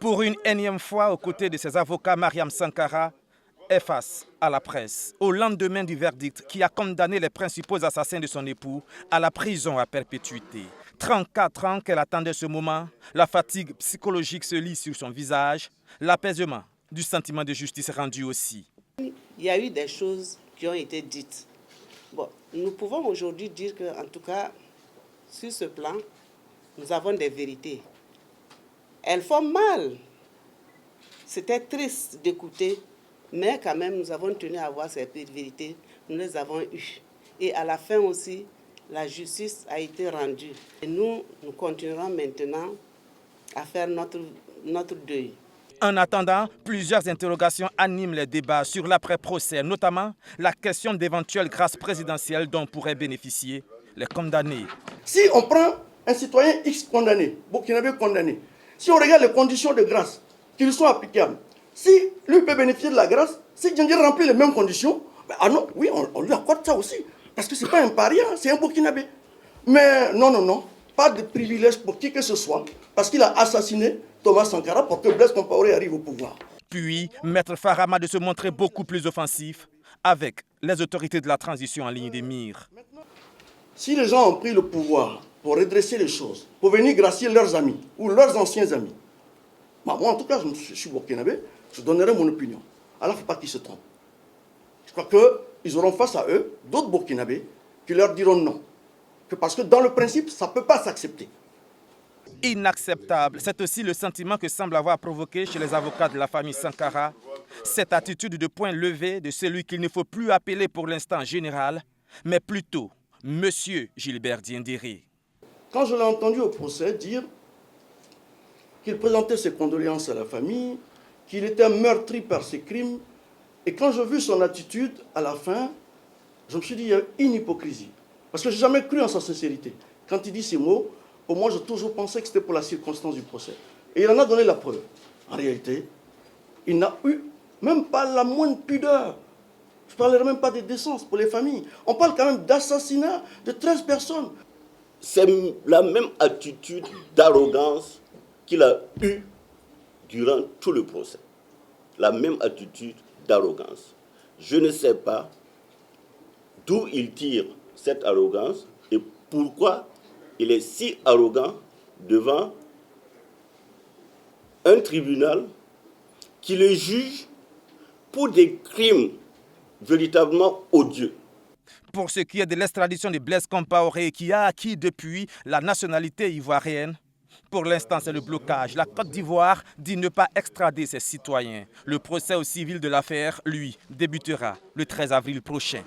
Pour une énième fois, aux côtés de ses avocats, Mariam Sankara est face à la presse au lendemain du verdict qui a condamné les principaux assassins de son époux à la prison à perpétuité. 34 ans qu'elle attendait ce moment, la fatigue psychologique se lit sur son visage, l'apaisement du sentiment de justice rendu aussi. Il y a eu des choses qui ont été dites. Bon, nous pouvons aujourd'hui dire qu'en tout cas, sur ce plan, nous avons des vérités. Elles font mal. C'était triste d'écouter, mais quand même, nous avons tenu à avoir ces vérités. Nous les avons eues. Et à la fin aussi, la justice a été rendue. Et nous continuerons maintenant à faire notre deuil. En attendant, plusieurs interrogations animent les débats sur l'après-procès, notamment la question d'éventuelles grâces présidentielles dont pourraient bénéficier les condamnés. Si on prend un citoyen X condamné, burkinabé condamné, si on regarde les conditions de grâce, qu'ils soient applicables, si lui peut bénéficier de la grâce, si Djandji remplit les mêmes conditions, ben, ah non, oui, on lui accorde ça aussi. Parce que ce n'est pas un paria, c'est un burkinabé. Mais non, pas de privilège pour qui que ce soit, parce qu'il a assassiné Thomas Sankara pour que Blaise Compaoré arrive au pouvoir. Puis, Maître Farama de se montrer beaucoup plus offensif avec les autorités de la transition en ligne des mires. Si les gens ont pris le pouvoir pour redresser les choses, pour venir gracier leurs amis ou leurs anciens amis, bah moi en tout cas, je suis burkinabé, je donnerai mon opinion. Alors il ne faut pas qu'ils se trompent. Je crois qu'ils auront face à eux d'autres burkinabés qui leur diront non. Parce que dans le principe, ça ne peut pas s'accepter. Inacceptable, c'est aussi le sentiment que semble avoir provoqué chez les avocats de la famille Sankara cette attitude de poing levé de celui qu'il ne faut plus appeler pour l'instant général, mais plutôt Monsieur Gilbert Diendéré. Quand je l'ai entendu au procès dire qu'il présentait ses condoléances à la famille, qu'il était meurtri par ses crimes, et quand j'ai vu son attitude à la fin, je me suis dit, il y a une hypocrisie. Parce que je n'ai jamais cru en sa sincérité. Quand il dit ces mots, pour moi, j'ai toujours pensé que c'était pour la circonstance du procès. Et il en a donné la preuve. En réalité, il n'a eu même pas la moindre pudeur. Je ne parlerai même pas de décence pour les familles. On parle quand même d'assassinat de 13 personnes. C'est la même attitude d'arrogance qu'il a eue durant tout le procès. La même attitude d'arrogance. Je ne sais pas d'où il tire cette arrogance et pourquoi il est si arrogant devant un tribunal qui le juge pour des crimes véritablement odieux. Pour ce qui est de l'extradition de Blaise Compaoré qui a acquis depuis la nationalité ivoirienne, pour l'instant c'est le blocage. La Côte d'Ivoire dit ne pas extrader ses citoyens. Le procès au civil de l'affaire, lui, débutera le 13 avril prochain.